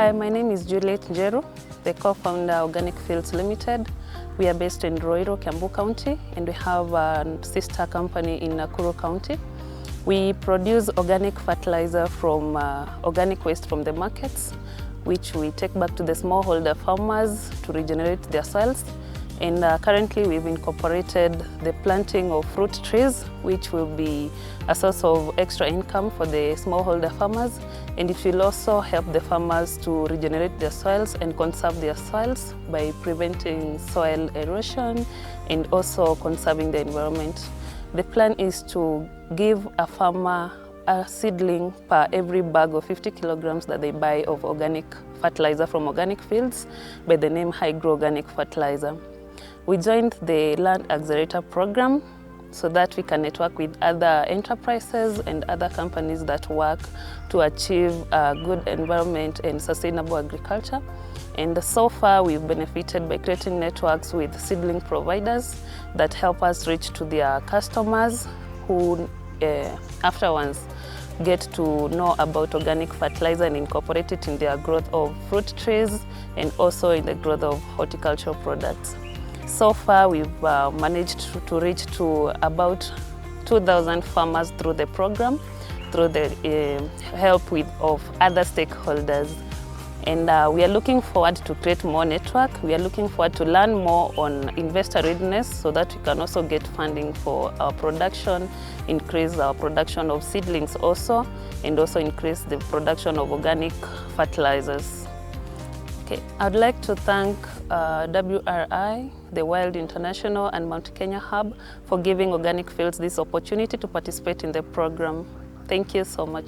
Hi, my name is Juliet Njeru, the co-founder Organic Fields Limited. We are based in Roiro, Kiambu County, and we have a sister company in Nakuru County. We produce organic fertilizer from organic waste from the markets, which we take back to the smallholder farmers to regenerate their soils. And currently we've incorporated the planting of fruit trees, which will be a source of extra income for the smallholder farmers. And it will also help the farmers to regenerate their soils and conserve their soils by preventing soil erosion and also conserving the environment. The plan is to give a farmer a seedling per every bag of 50 kilograms that they buy of organic fertilizer from Organic Fields by the name High Grow Organic Fertilizer. We joined the Land Accelerator program so that we can network with other enterprises and other companies that work to achieve a good environment and sustainable agriculture. And so far we've benefited by creating networks with seedling providers that help us reach to their customers who afterwards get to know about organic fertilizer and incorporate it in their growth of fruit trees and also in the growth of horticultural products. So far, we've managed to reach to about 2,000 farmers through the program, through the help of other stakeholders. And we are looking forward to create more network. We are looking forward to learn more on investor readiness so that we can also get funding for our production, increase our production of seedlings also, and also increase the production of organic fertilizers. Okay, I'd like to thank WRI, the Wild International and Mount Kenya Hub for giving Organic Fields this opportunity to participate in the program. Thank you so much.